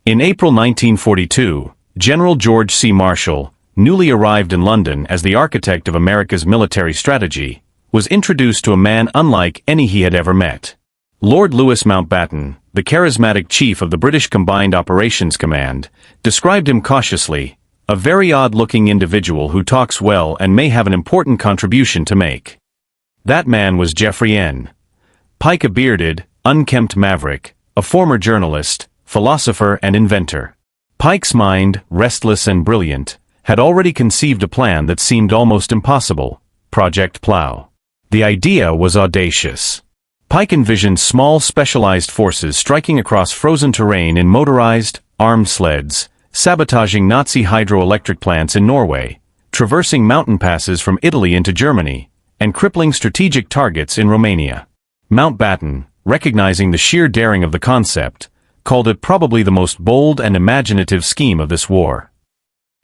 In April 1942, General George C. Marshall, newly arrived in London as the architect of America's military strategy, was introduced to a man unlike any he had ever met. Lord Louis Mountbatten, the charismatic chief of the British Combined Operations Command, described him cautiously, "A very odd-looking individual who talks well and may have an important contribution to make." That man was Geoffrey N. Pike, a bearded, unkempt maverick, a former journalist, philosopher and inventor. Pike's mind, restless and brilliant, had already conceived a plan that seemed almost impossible: Project Plough. The idea was audacious. Pike envisioned small specialized forces striking across frozen terrain in motorized, armed sleds, sabotaging Nazi hydroelectric plants in Norway, traversing mountain passes from Italy into Germany, and crippling strategic targets in Romania. Mountbatten, recognizing the sheer daring of the concept, called it probably the most bold and imaginative scheme of this war.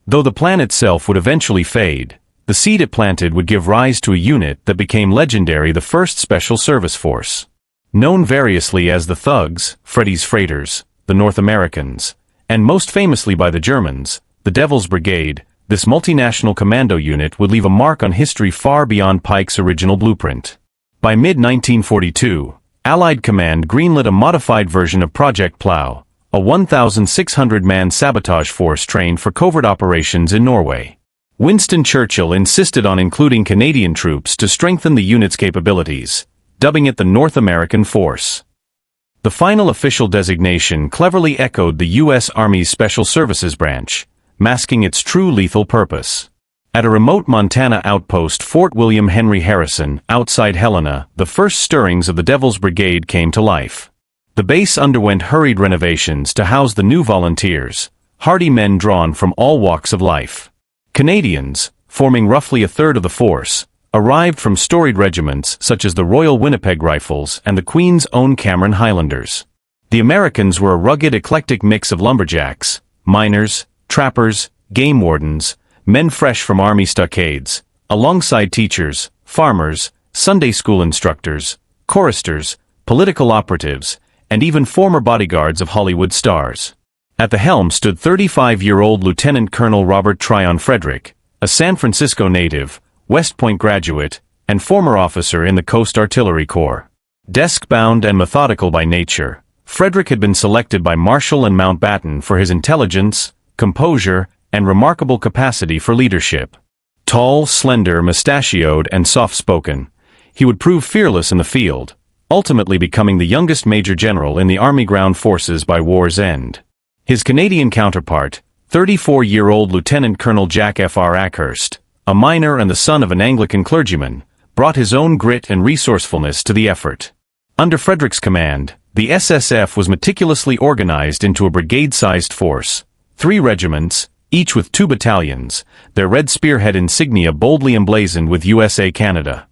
Though the plan itself would eventually fade, the seed it planted would give rise to a unit that became legendary: the 1st Special Service Force. Known variously as the Thugs, Freddy's Freighters, the North Americans, and most famously by the Germans, the Devil's Brigade, this multinational commando unit would leave a mark on history far beyond Pike's original blueprint. By mid-1942, Allied Command greenlit a modified version of Project Plough, a 1,600-man sabotage force trained for covert operations in Norway. Winston Churchill insisted on including Canadian troops to strengthen the unit's capabilities, dubbing it the North American Force. The final official designation cleverly echoed the U.S. Army's Special Services branch, masking its true lethal purpose. At a remote Montana outpost, Fort William Henry Harrison, outside Helena, the first stirrings of the Devil's Brigade came to life. The base underwent hurried renovations to house the new volunteers, hardy men drawn from all walks of life. Canadians, forming roughly a third of the force, arrived from storied regiments such as the Royal Winnipeg Rifles and the Queen's Own Cameron Highlanders. The Americans were a rugged, eclectic mix of lumberjacks, miners, trappers, game wardens, men fresh from army stockades, alongside teachers, farmers, Sunday school instructors, choristers, political operatives, and even former bodyguards of Hollywood stars. At the helm stood 35-year-old Lieutenant Colonel Robert Tryon Frederick, a San Francisco native, West Point graduate, and former officer in the Coast Artillery Corps. Desk-bound and methodical by nature, Frederick had been selected by Marshall and Mountbatten for his intelligence, composure, and remarkable capacity for leadership. Tall, slender, mustachioed, and soft-spoken, he would prove fearless in the field, ultimately becoming the youngest major general in the Army Ground Forces by war's end. His Canadian counterpart, 34-year-old Lieutenant Colonel Jack F.R. Ackhurst, a miner and the son of an Anglican clergyman, brought his own grit and resourcefulness to the effort. Under Frederick's command, the SSF was meticulously organized into a brigade-sized force, 3 regiments, each with 2 battalions, their red spearhead insignia boldly emblazoned with USA Canada.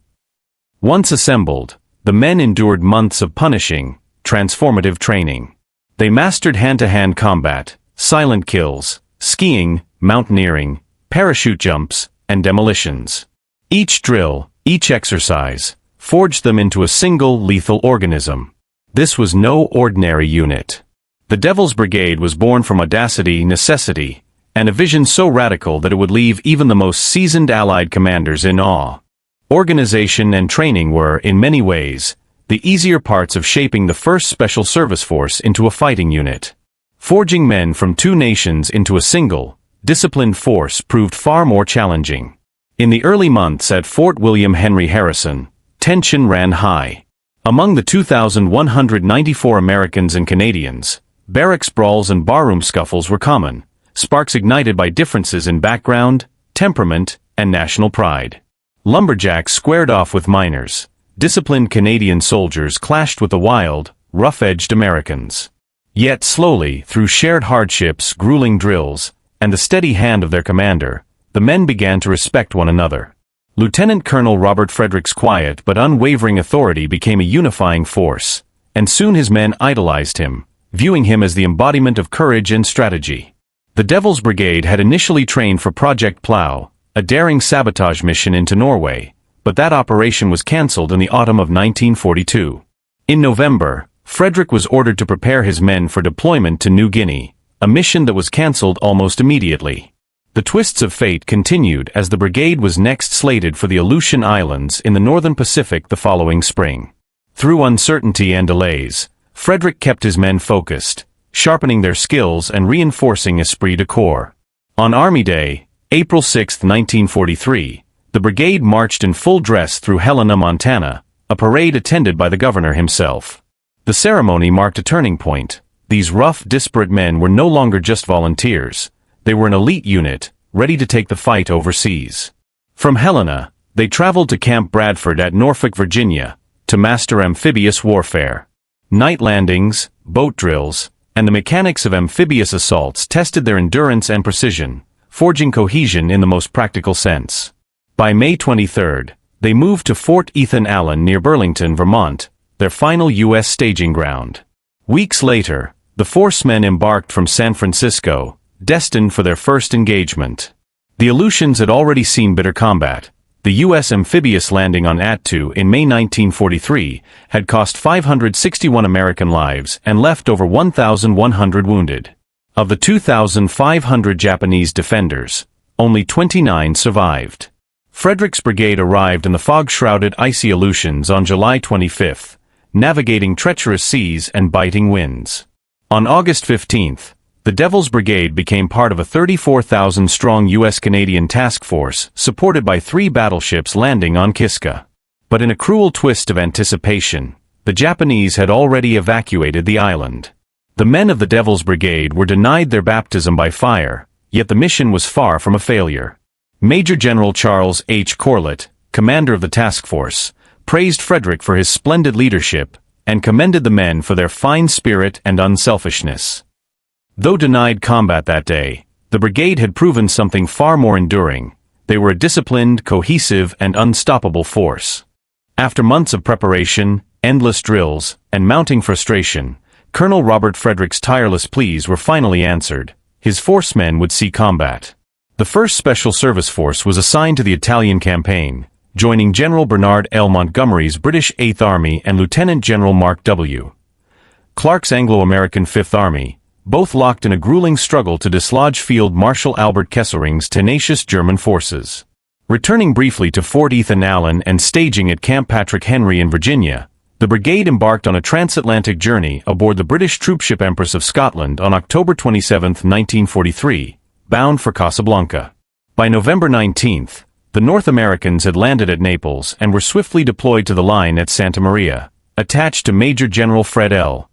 Once assembled, the men endured months of punishing, transformative training. They mastered hand-to-hand combat, silent kills, skiing, mountaineering, parachute jumps, and demolitions. Each drill, each exercise, forged them into a single lethal organism. This was no ordinary unit. The Devil's Brigade was born from audacity, necessity, and a vision so radical that it would leave even the most seasoned Allied commanders in awe. Organization and training were, in many ways, the easier parts of shaping the 1st Special Service Force into a fighting unit. Forging men from 2 nations into a single, disciplined force proved far more challenging. In the early months at Fort William Henry Harrison, tension ran high. Among the 2,194 Americans and Canadians, barracks brawls and barroom scuffles were common, sparks ignited by differences in background, temperament, and national pride. Lumberjacks squared off with miners. Disciplined Canadian soldiers clashed with the wild, rough-edged Americans. Yet slowly, through shared hardships, grueling drills, and the steady hand of their commander, the men began to respect one another. Lieutenant Colonel Robert Frederick's quiet but unwavering authority became a unifying force, and soon his men idolized him, viewing him as the embodiment of courage and strategy. The Devil's Brigade had initially trained for Project Plough, a daring sabotage mission into Norway, but that operation was cancelled in the autumn of 1942. In November, Frederick was ordered to prepare his men for deployment to New Guinea, a mission that was cancelled almost immediately. The twists of fate continued as the brigade was next slated for the Aleutian Islands in the northern Pacific the following spring. Through uncertainty and delays, Frederick kept his men focused, sharpening their skills and reinforcing esprit de corps. On Army Day, April 6, 1943, the brigade marched in full dress through Helena, Montana, a parade attended by the governor himself. The ceremony marked a turning point. These rough, disparate men were no longer just volunteers. They were an elite unit, ready to take the fight overseas. From Helena, they traveled to Camp Bradford at Norfolk, Virginia, to master amphibious warfare. Night landings, boat drills, and the mechanics of amphibious assaults tested their endurance and precision, forging cohesion in the most practical sense. By May 23, they moved to Fort Ethan Allen near Burlington, Vermont, their final U.S. staging ground. Weeks later, the force men embarked from San Francisco, destined for their first engagement. The Aleutians had already seen bitter combat. The U.S. amphibious landing on Attu in May 1943 had cost 561 American lives and left over 1,100 wounded. Of the 2,500 Japanese defenders, only 29 survived. Frederick's brigade arrived in the fog-shrouded icy Aleutians on July 25, navigating treacherous seas and biting winds. On August 15, the Devil's Brigade became part of a 34,000-strong U.S.-Canadian task force supported by 3 battleships landing on Kiska. But in a cruel twist of anticipation, the Japanese had already evacuated the island. The men of the Devil's Brigade were denied their baptism by fire, yet the mission was far from a failure. Major General Charles H. Corlett, commander of the task force, praised Frederick for his splendid leadership and commended the men for their fine spirit and unselfishness. Though denied combat that day, the brigade had proven something far more enduring. They were a disciplined, cohesive, and unstoppable force. After months of preparation, endless drills, and mounting frustration, Colonel Robert Frederick's tireless pleas were finally answered. His force men would see combat. The 1st Special Service Force was assigned to the Italian campaign, joining General Bernard L. Montgomery's British 8th Army and Lieutenant General Mark W. Clark's Anglo-American 5th Army, both locked in a grueling struggle to dislodge Field Marshal Albert Kesselring's tenacious German forces. Returning briefly to Fort Ethan Allen and staging at Camp Patrick Henry in Virginia, the brigade embarked on a transatlantic journey aboard the British troopship Empress of Scotland on October 27, 1943, bound for Casablanca. By November 19, the North Americans had landed at Naples and were swiftly deployed to the line at Santa Maria, attached to Major General Fred L.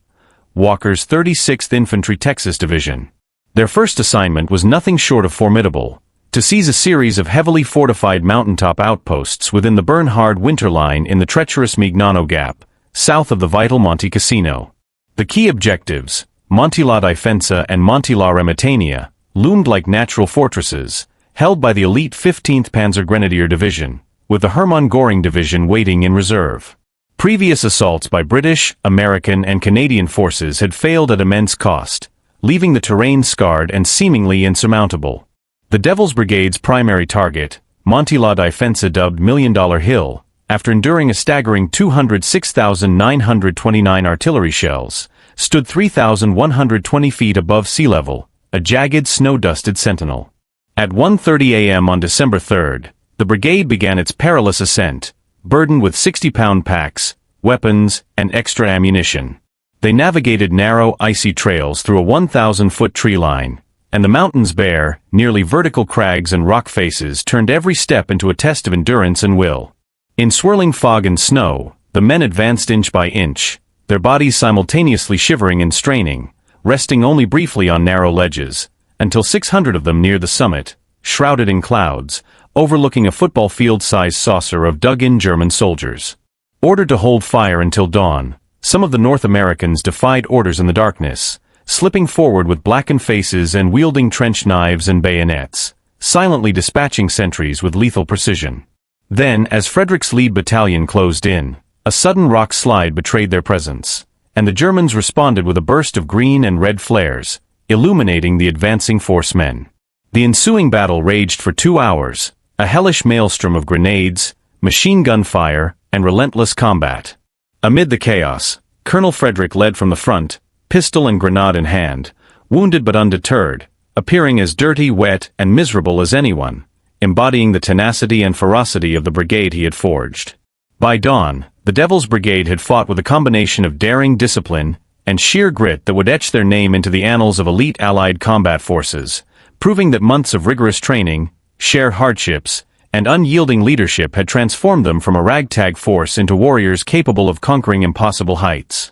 Walker's 36th Infantry Texas Division. Their first assignment was nothing short of formidable: to seize a series of heavily fortified mountaintop outposts within the Bernhard Winter Line in the treacherous Mignano Gap, south of the vital Monte Cassino. The key objectives, Monte La Difensa and Monte La Remitania, loomed like natural fortresses, held by the elite 15th Panzer Grenadier Division, with the Hermann Göring Division waiting in reserve. Previous assaults by British, American, and Canadian forces had failed at immense cost, leaving the terrain scarred and seemingly insurmountable. The Devil's Brigade's primary target, Monte La Difensa, dubbed Million Dollar Hill, after enduring a staggering 206,929 artillery shells, stood 3,120 feet above sea level, a jagged, snow-dusted sentinel. At 1:30 a.m. on December 3, the brigade began its perilous ascent, burdened with 60-pound packs, weapons, and extra ammunition. They navigated narrow, icy trails through a 1,000-foot tree line, and the mountain's bare, nearly vertical crags and rock faces turned every step into a test of endurance and will. In swirling fog and snow, the men advanced inch by inch, their bodies simultaneously shivering and straining, resting only briefly on narrow ledges, until 600 of them neared the summit, shrouded in clouds, overlooking a football field-sized saucer of dug-in German soldiers. Ordered to hold fire until dawn, some of the North Americans defied orders in the darkness, slipping forward with blackened faces and wielding trench knives and bayonets, silently dispatching sentries with lethal precision. Then, as Frederick's lead battalion closed in, a sudden rock slide betrayed their presence, and the Germans responded with a burst of green and red flares, illuminating the advancing force men. The ensuing battle raged for 2 hours, a hellish maelstrom of grenades, machine gun fire, and relentless combat. Amid the chaos, Colonel Frederick led from the front, pistol and grenade in hand, wounded but undeterred, appearing as dirty, wet, and miserable as anyone, embodying the tenacity and ferocity of the brigade he had forged. By dawn, the Devil's Brigade had fought with a combination of daring discipline and sheer grit that would etch their name into the annals of elite Allied combat forces, proving that months of rigorous training, shared hardships, and unyielding leadership had transformed them from a ragtag force into warriors capable of conquering impossible heights.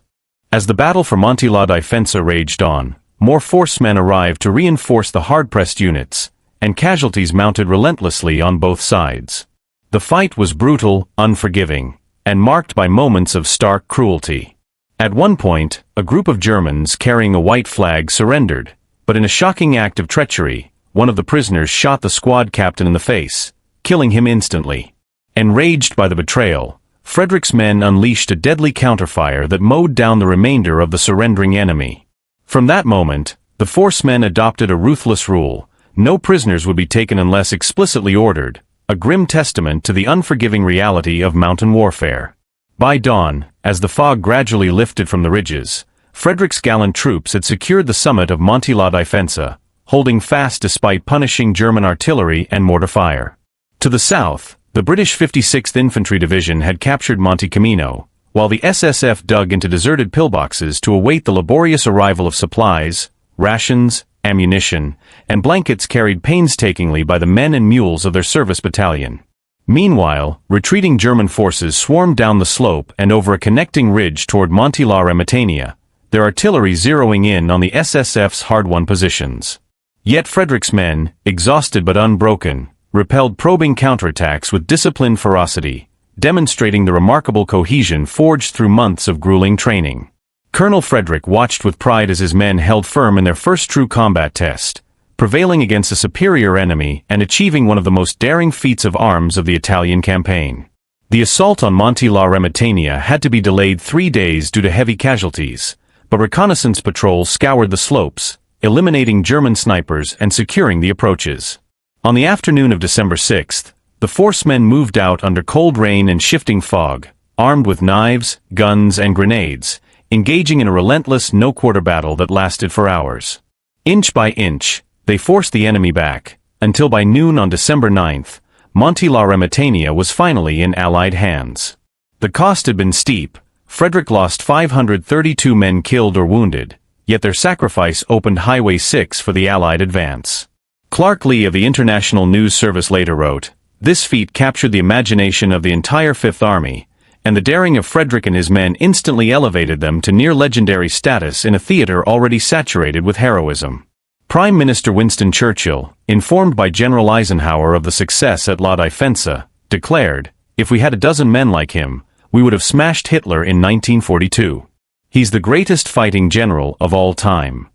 As the battle for Monte la Difensa raged on, more forcemen arrived to reinforce the hard-pressed units, and casualties mounted relentlessly on both sides. The fight was brutal, unforgiving, and marked by moments of stark cruelty. At one point, a group of Germans carrying a white flag surrendered, but in a shocking act of treachery, one of the prisoners shot the squad captain in the face, killing him instantly. Enraged by the betrayal, Frederick's men unleashed a deadly counterfire that mowed down the remainder of the surrendering enemy. From that moment, the forcemen adopted a ruthless rule: no prisoners would be taken unless explicitly ordered, a grim testament to the unforgiving reality of mountain warfare. By dawn, as the fog gradually lifted from the ridges, Frederick's gallant troops had secured the summit of Monte la Difensa, holding fast despite punishing German artillery and mortar fire. To the south, the British 56th Infantry Division had captured Monte Camino, while the SSF dug into deserted pillboxes to await the laborious arrival of supplies, rations, ammunition, and blankets carried painstakingly by the men and mules of their service battalion. Meanwhile, retreating German forces swarmed down the slope and over a connecting ridge toward Monte la Remetania, their artillery zeroing in on the SSF's hard-won positions. Yet Frederick's men, exhausted but unbroken, repelled probing counterattacks with disciplined ferocity, demonstrating the remarkable cohesion forged through months of grueling training. Colonel Frederick watched with pride as his men held firm in their first true combat test, prevailing against a superior enemy and achieving one of the most daring feats of arms of the Italian campaign. The assault on Monte la Remetania had to be delayed 3 days due to heavy casualties, but reconnaissance patrols scoured the slopes, eliminating German snipers and securing the approaches. On the afternoon of December 6th, the forcemen moved out under cold rain and shifting fog, armed with knives, guns, and grenades, engaging in a relentless no-quarter battle that lasted for hours. Inch by inch, they forced the enemy back, until by noon on December 9th, Monte la Remetania was finally in Allied hands. The cost had been steep. Frederick lost 532 men killed or wounded, yet their sacrifice opened Highway 6 for the Allied advance. Clark Lee of the International News Service later wrote, "This feat captured the imagination of the entire Fifth Army, and the daring of Frederick and his men instantly elevated them to near-legendary status in a theater already saturated with heroism." Prime Minister Winston Churchill, informed by General Eisenhower of the success at La Difensa, declared, "If we had a dozen men like him, we would have smashed Hitler in 1942. He's the greatest fighting general of all time."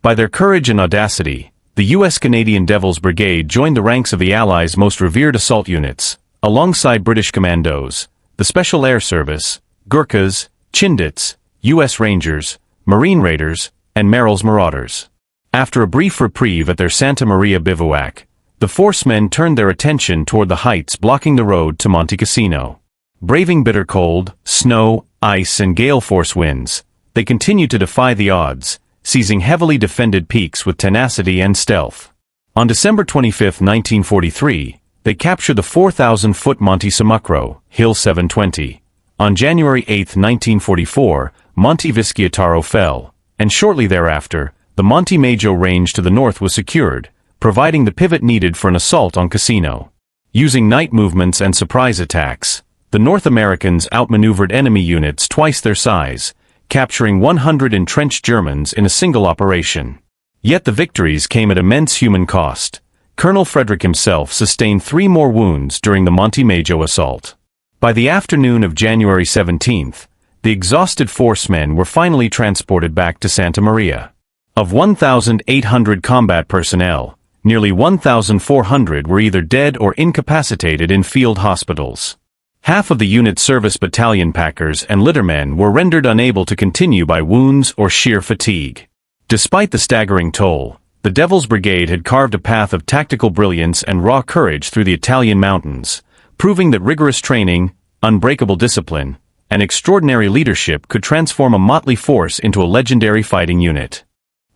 By their courage and audacity, the U.S.-Canadian Devil's Brigade joined the ranks of the Allies' most revered assault units, alongside British commandos, the Special Air Service, Gurkhas, Chindits, U.S. Rangers, Marine Raiders, and Merrill's Marauders. After a brief reprieve at their Santa Maria bivouac, the forcemen turned their attention toward the heights blocking the road to Monte Cassino. Braving bitter cold, snow, ice, and gale force winds, they continued to defy the odds, seizing heavily defended peaks with tenacity and stealth. On December 25, 1943, they captured the 4,000-foot Monte Sammucro, Hill 720. On January 8, 1944, Monte Visciataro fell, and shortly thereafter, the Monte Maggio range to the north was secured, providing the pivot needed for an assault on Cassino. Using night movements and surprise attacks, the North Americans outmaneuvered enemy units twice their size, capturing 100 entrenched Germans in a single operation. Yet the victories came at immense human cost. Colonel Frederick himself sustained 3 more wounds during the Monte Maggio assault. By the afternoon of January 17th, the exhausted forcemen were finally transported back to Santa Maria. Of 1,800 combat personnel, nearly 1,400 were either dead or incapacitated in field hospitals. Half of the unit's service battalion packers and littermen were rendered unable to continue by wounds or sheer fatigue. Despite the staggering toll, the Devil's Brigade had carved a path of tactical brilliance and raw courage through the Italian mountains, proving that rigorous training, unbreakable discipline, and extraordinary leadership could transform a motley force into a legendary fighting unit.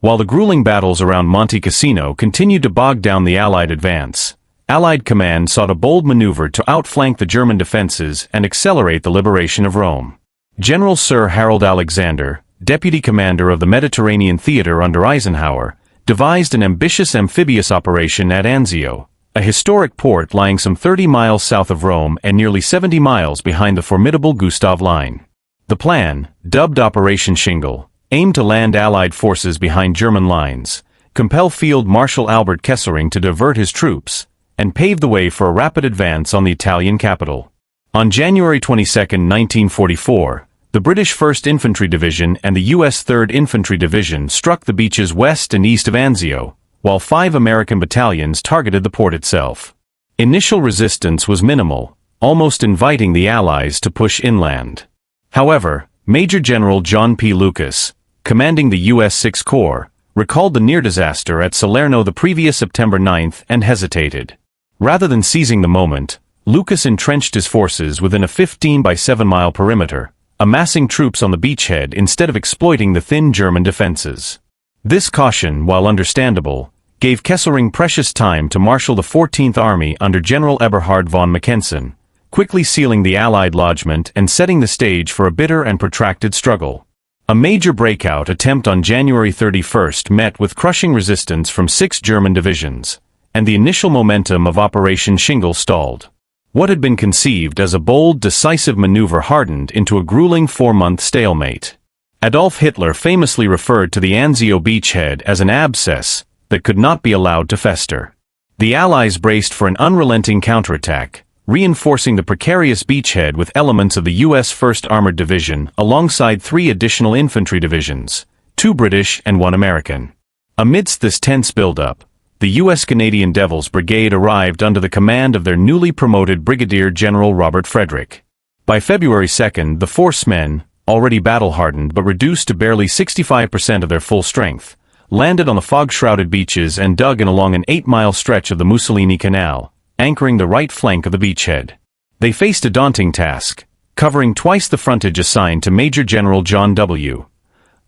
While the grueling battles around Monte Cassino continued to bog down the Allied advance, Allied command sought a bold maneuver to outflank the German defenses and accelerate the liberation of Rome. General Sir Harold Alexander, deputy commander of the Mediterranean theater under Eisenhower, devised an ambitious amphibious operation at Anzio, a historic port lying some 30 miles south of Rome and nearly 70 miles behind the formidable Gustav Line. The plan, dubbed Operation Shingle, aimed to land Allied forces behind German lines, compel Field Marshal Albert Kesselring to divert his troops, and pave the way for a rapid advance on the Italian capital. On January 22, 1944, the British 1st Infantry Division and the U.S. 3rd Infantry Division struck the beaches west and east of Anzio, while 5 American battalions targeted the port itself. Initial resistance was minimal, almost inviting the Allies to push inland. However, Major General John P. Lucas, commanding the U.S. Sixth Corps, recalled the near disaster at Salerno the previous September 9th and hesitated. Rather than seizing the moment, Lucas entrenched his forces within a 15 by 7 mile perimeter, amassing troops on the beachhead instead of exploiting the thin German defenses. This caution, while understandable, gave Kesselring precious time to marshal the 14th Army under General Eberhard von Mackensen, quickly sealing the Allied lodgment and setting the stage for a bitter and protracted struggle. A major breakout attempt on January 31st met with crushing resistance from 6 German divisions, and the initial momentum of Operation Shingle stalled. What had been conceived as a bold, decisive maneuver hardened into a grueling 4-month stalemate. Adolf Hitler famously referred to the Anzio beachhead as an abscess that could not be allowed to fester. The Allies braced for an unrelenting counterattack, reinforcing the precarious beachhead with elements of the U.S. 1st Armored Division alongside 3 additional infantry divisions, 2 British and 1 American. Amidst this tense buildup, the U.S. Canadian Devils Brigade arrived under the command of their newly promoted Brigadier General Robert Frederick. By February 2nd, the force men, already battle-hardened but reduced to barely 65% of their full strength, landed on the fog-shrouded beaches and dug in along an 8-mile stretch of the Mussolini Canal, anchoring the right flank of the beachhead. They faced a daunting task, covering twice the frontage assigned to Major General John W.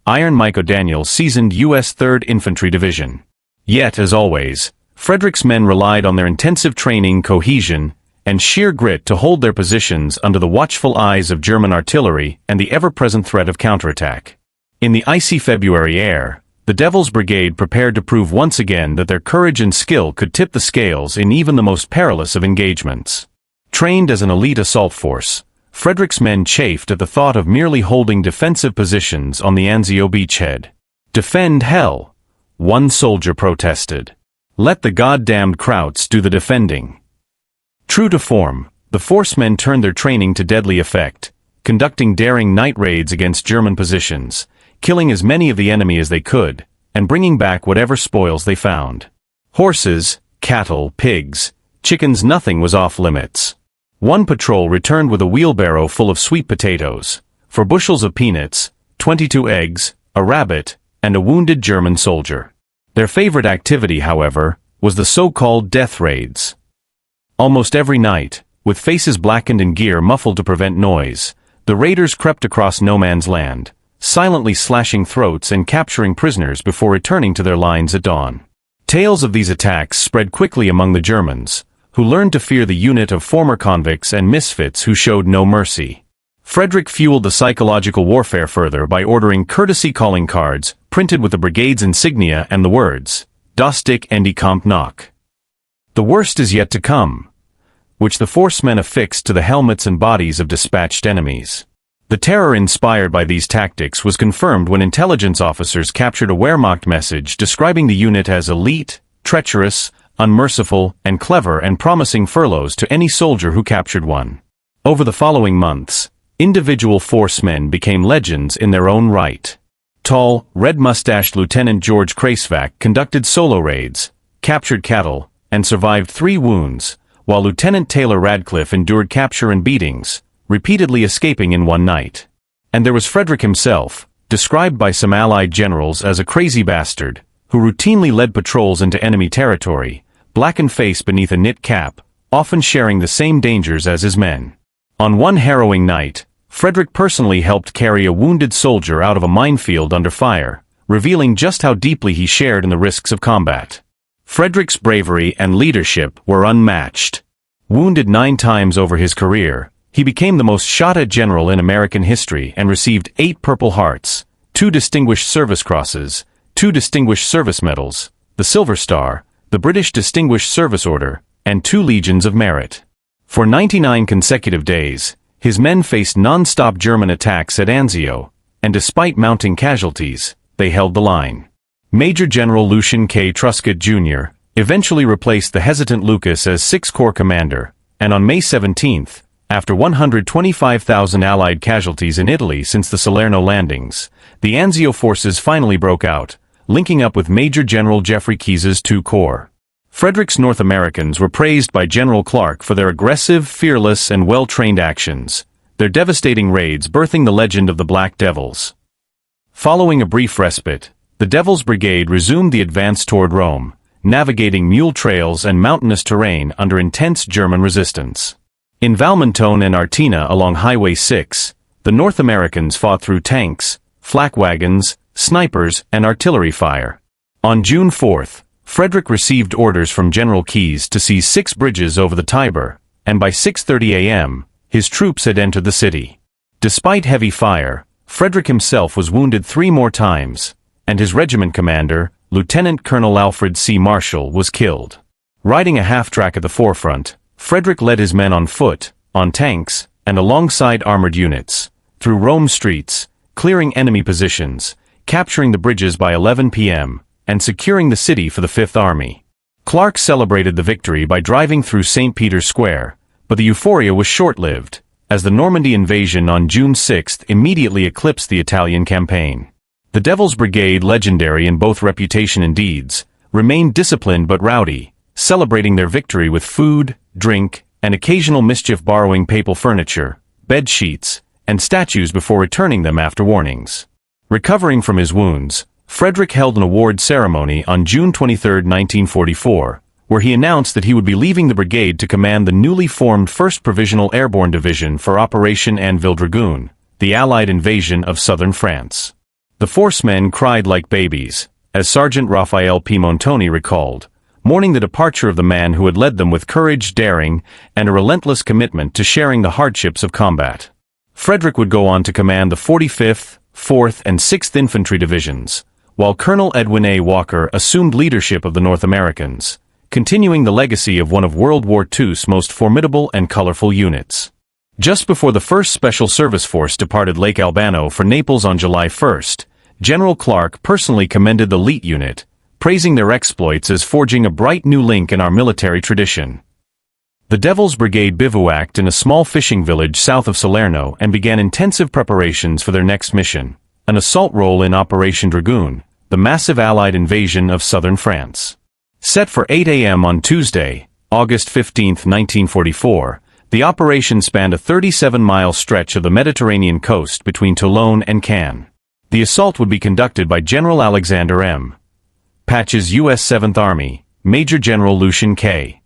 Iron Mike O'Daniel's seasoned U.S. 3rd Infantry Division. Yet, as always, Frederick's men relied on their intensive training, cohesion, and sheer grit to hold their positions under the watchful eyes of German artillery and the ever-present threat of counterattack. In the icy February air, the Devils Brigade prepared to prove once again that their courage and skill could tip the scales in even the most perilous of engagements. Trained as an elite assault force, Frederick's men chafed at the thought of merely holding defensive positions on the Anzio beachhead. "Defend hell," one soldier protested. "Let the goddamned Krauts do the defending." True to form, the forcemen turned their training to deadly effect, conducting daring night raids against German positions, killing as many of the enemy as they could, and bringing back whatever spoils they found. Horses, cattle, pigs, chickens, nothing was off limits. One patrol returned with a wheelbarrow full of sweet potatoes, 4 bushels of peanuts, 22 eggs, a rabbit, and a wounded German soldier. Their favorite activity, however, was the so-called death raids. Almost every night, with faces blackened and gear muffled to prevent noise, the raiders crept across no man's land, silently slashing throats and capturing prisoners before returning to their lines at dawn. Tales of these attacks spread quickly among the Germans, who learned to fear the unit of former convicts and misfits who showed no mercy. Frederick fueled the psychological warfare further by ordering courtesy calling cards printed with the brigade's insignia and the words, "Das Dick and die Kommt noch." "The worst is yet to come," which the forcemen affixed to the helmets and bodies of dispatched enemies. The terror inspired by these tactics was confirmed when intelligence officers captured a Wehrmacht message describing the unit as elite, treacherous, unmerciful, and clever, and promising furloughs to any soldier who captured one. Over the following months, individual forcemen became legends in their own right. Tall, red-mustached Lieutenant George Kreisvac conducted solo raids, captured cattle, and survived 3 wounds, while Lieutenant Taylor Radcliffe endured capture and beatings, repeatedly escaping in one night. And there was Frederick himself, described by some Allied generals as a crazy bastard, who routinely led patrols into enemy territory, blackened face beneath a knit cap, often sharing the same dangers as his men. On one harrowing night, Frederick personally helped carry a wounded soldier out of a minefield under fire, revealing just how deeply he shared in the risks of combat. Frederick's bravery and leadership were unmatched. Wounded 9 times over his career, he became the most shot-at general in American history and received 8 Purple Hearts, 2 Distinguished Service Crosses, 2 Distinguished Service Medals, the Silver Star, the British Distinguished Service Order, and 2 Legions of Merit. For 99 consecutive days, his men faced non-stop German attacks at Anzio, and despite mounting casualties, they held the line. Major General Lucian K. Truscott, Jr. eventually replaced the hesitant Lucas as 6th Corps commander, and on May 17, after 125,000 Allied casualties in Italy since the Salerno landings, the Anzio forces finally broke out, linking up with Major General Jeffrey Keyes's 2 Corps. Frederick's North Americans were praised by General Clark for their aggressive, fearless, and well-trained actions, their devastating raids birthing the legend of the Black Devils. Following a brief respite, the Devils Brigade resumed the advance toward Rome, navigating mule trails and mountainous terrain under intense German resistance. In Valmontone and Artina along Highway 6, the North Americans fought through tanks, flak wagons, snipers, and artillery fire. On June 4, Frederick received orders from General Keyes to seize 6 bridges over the Tiber, and by 6:30 a.m., his troops had entered the city. Despite heavy fire, Frederick himself was wounded 3 more times, and his regiment commander, Lieutenant Colonel Alfred C. Marshall, was killed. Riding a half-track at the forefront, Frederick led his men on foot, on tanks, and alongside armored units, through Rome streets, clearing enemy positions, capturing the bridges by 11 p.m., and securing the city for the Fifth Army. Clark celebrated the victory by driving through St. Peter's Square, but the euphoria was short-lived, as the Normandy invasion on June 6 immediately eclipsed the Italian campaign. The Devils Brigade, legendary in both reputation and deeds, remained disciplined but rowdy, celebrating their victory with food, drink, and occasional mischief, borrowing papal furniture, bed sheets, and statues before returning them after warnings. Recovering from his wounds, Frederick held an award ceremony on June 23, 1944, where he announced that he would be leaving the brigade to command the newly formed 1st Provisional Airborne Division for Operation Anvil Dragoon, the Allied invasion of southern France. The forcemen cried like babies, as Sergeant Raphael P. Montoni recalled, mourning the departure of the man who had led them with courage, daring, and a relentless commitment to sharing the hardships of combat. Frederick would go on to command the 45th, 4th, and 6th Infantry Divisions, while Colonel Edwin A. Walker assumed leadership of the North Americans, continuing the legacy of one of World War II's most formidable and colorful units. Just before the 1st Special Service Force departed Lake Albano for Naples on July 1, General Clark personally commended the Leet unit, praising their exploits as forging a bright new link in our military tradition. The Devils Brigade bivouacked in a small fishing village south of Salerno and began intensive preparations for their next mission, an assault role in Operation Dragoon, the massive Allied invasion of southern France. Set for 8 a.m. on Tuesday, August 15, 1944, the operation spanned a 37-mile stretch of the Mediterranean coast between Toulon and Cannes. The assault would be conducted by General Alexander M. Patch's U.S. 7th Army, Major General Lucian K.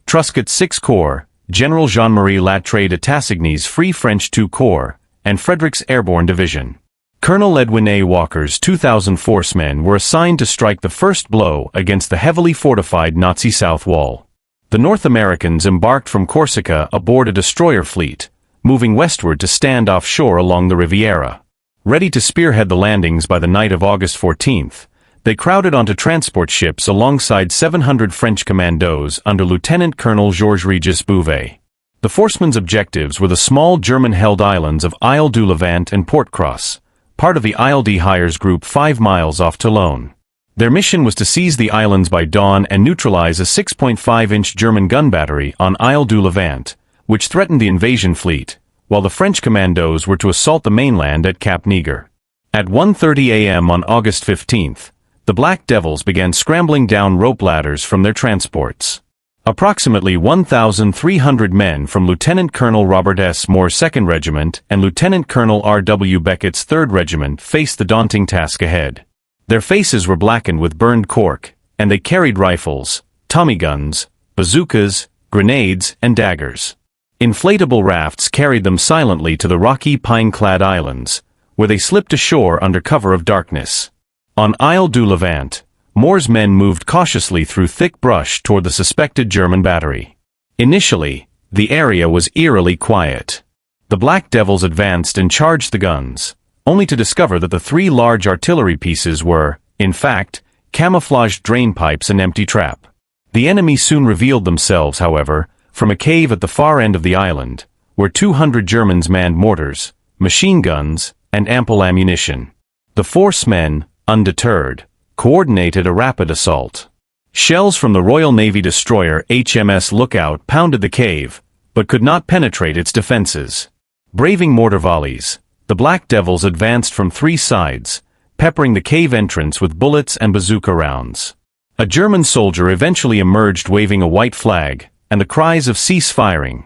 Truscott's 6th Corps, General Jean-Marie Lattre de Tassigny's Free French 2 Corps, and Frederick's Airborne Division. Colonel Edwin A. Walker's 2,000 forcemen were assigned to strike the first blow against the heavily fortified Nazi South Wall. The North Americans embarked from Corsica aboard a destroyer fleet, moving westward to stand offshore along the Riviera. Ready to spearhead the landings by the night of August 14th, they crowded onto transport ships alongside 700 French commandos under Lieutenant Colonel Georges-Régis Bouvet. The forcemen's objectives were the small German-held islands of Isle du Levant and Port-Cross, part of the Isle de Hires Group 5 miles off Toulon. Their mission was to seize the islands by dawn and neutralize a 6.5-inch German gun battery on Isle du Levant, which threatened the invasion fleet, while the French commandos were to assault the mainland at Cap Niger. At 1:30 a.m. on August 15th, the Black Devils began scrambling down rope ladders from their transports. Approximately 1,300 men from Lieutenant Colonel Robert S. Moore's 2nd Regiment and Lieutenant Colonel R. W. Beckett's 3rd Regiment faced the daunting task ahead. Their faces were blackened with burned cork, and they carried rifles, Tommy guns, bazookas, grenades, and daggers. Inflatable rafts carried them silently to the rocky pine-clad islands, where they slipped ashore under cover of darkness. On Isle du Levant, Moore's men moved cautiously through thick brush toward the suspected German battery. Initially, the area was eerily quiet. The Black Devils advanced and charged the guns, only to discover that the 3 large artillery pieces were, in fact, camouflaged drain pipes and empty trap. The enemy soon revealed themselves, however, from a cave at the far end of the island, where 200 Germans manned mortars, machine guns, and ample ammunition. The force men, undeterred, coordinated a rapid assault. Shells from the Royal Navy destroyer HMS Lookout pounded the cave, but could not penetrate its defenses. Braving mortar volleys, the Black Devils advanced from 3 sides, peppering the cave entrance with bullets and bazooka rounds. A German soldier eventually emerged waving a white flag, and the cries of "cease firing"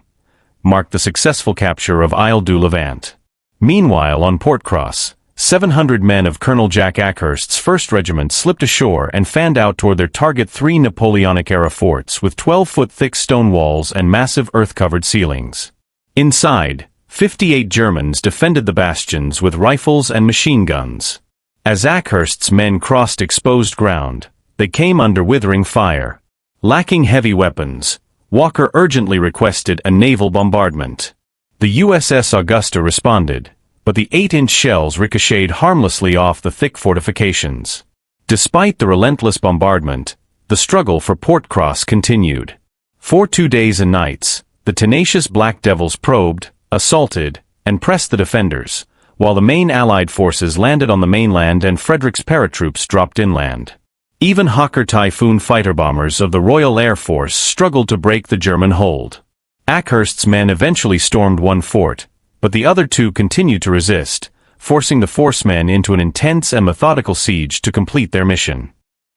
marked the successful capture of Isle du Levant. Meanwhile, on Port Cross, 700 men of Colonel Jack Ackhurst's 1st Regiment slipped ashore and fanned out toward their target 3 Napoleonic-era forts with 12-foot-thick stone walls and massive earth-covered ceilings. Inside, 58 Germans defended the bastions with rifles and machine guns. As Ackhurst's men crossed exposed ground, they came under withering fire. Lacking heavy weapons, Walker urgently requested a naval bombardment. The USS Augusta responded, but the 8-inch shells ricocheted harmlessly off the thick fortifications. Despite the relentless bombardment, the struggle for Port Cross continued. For 2 days and nights, the tenacious Black Devils probed, assaulted, and pressed the defenders, while the main Allied forces landed on the mainland and Frederick's paratroops dropped inland. Even Hawker Typhoon fighter bombers of the Royal Air Force struggled to break the German hold. Ackhurst's men eventually stormed one fort, but the other 2 continued to resist, forcing the force men into an intense and methodical siege to complete their mission.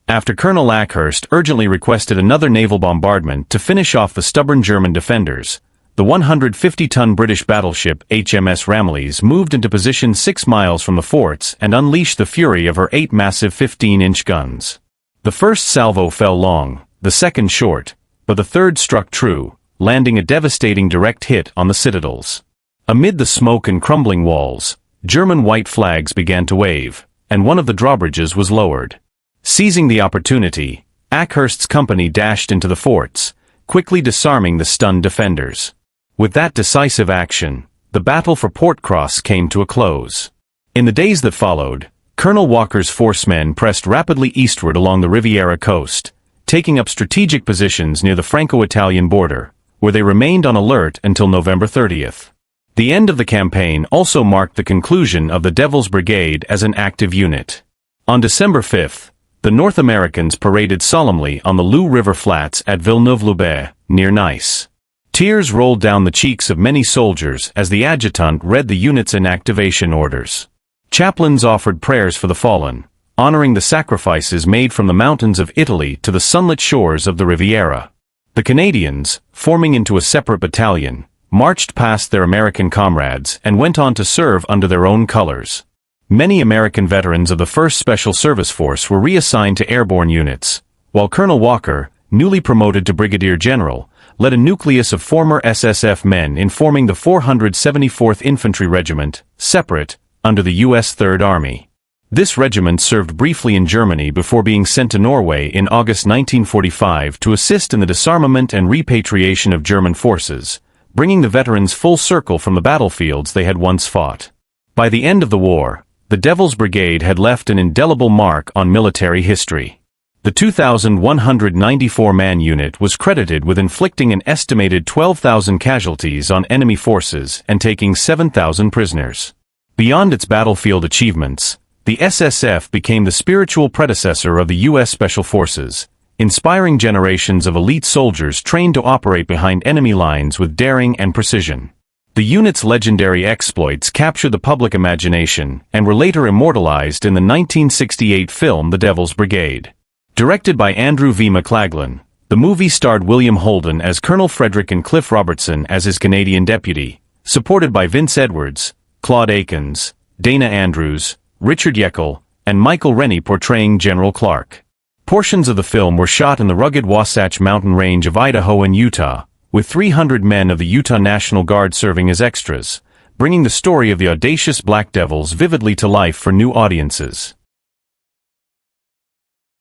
After Colonel Ackhurst urgently requested another naval bombardment to finish off the stubborn German defenders, the 150-ton British battleship HMS Ramillies moved into position 6 miles from the forts and unleashed the fury of her 8 massive 15-inch guns. The first salvo fell long, the second short, but the third struck true, landing a devastating direct hit on the citadels. Amid the smoke and crumbling walls, German white flags began to wave, and one of the drawbridges was lowered. Seizing the opportunity, Ackhurst's company dashed into the forts, quickly disarming the stunned defenders. With that decisive action, the battle for Port Cross came to a close. In the days that followed, Colonel Walker's force men pressed rapidly eastward along the Riviera coast, taking up strategic positions near the Franco-Italian border, where they remained on alert until November 30th. The end of the campaign also marked the conclusion of the Devil's Brigade as an active unit. On December 5th, the North Americans paraded solemnly on the Loup River Flats at Villeneuve-Loubet, near Nice. Tears rolled down the cheeks of many soldiers as the adjutant read the unit's inactivation orders. Chaplains offered prayers for the fallen, honoring the sacrifices made from the mountains of Italy to the sunlit shores of the Riviera. The Canadians, forming into a separate battalion, marched past their American comrades and went on to serve under their own colors. Many American veterans of the 1st Special Service Force were reassigned to airborne units, while Colonel Walker, newly promoted to Brigadier General, led a nucleus of former SSF men in forming the 474th Infantry Regiment, separate, under the U.S. Third Army. This regiment served briefly in Germany before being sent to Norway in August 1945 to assist in the disarmament and repatriation of German forces, bringing the veterans full circle from the battlefields they had once fought. By the end of the war, the Devil's Brigade had left an indelible mark on military history. The 2,194-man unit was credited with inflicting an estimated 12,000 casualties on enemy forces and taking 7,000 prisoners. Beyond its battlefield achievements, the SSF became the spiritual predecessor of the U.S. Special Forces, inspiring generations of elite soldiers trained to operate behind enemy lines with daring and precision. The unit's legendary exploits captured the public imagination and were later immortalized in the 1968 film The Devil's Brigade. Directed by Andrew V. McLaglen, the movie starred William Holden as Colonel Frederick and Cliff Robertson as his Canadian deputy, supported by Vince Edwards, Claude Akins, Dana Andrews, Richard Yeckel, and Michael Rennie portraying General Clark. Portions of the film were shot in the rugged Wasatch Mountain Range of Idaho and Utah, with 300 men of the Utah National Guard serving as extras, bringing the story of the audacious Black Devils vividly to life for new audiences.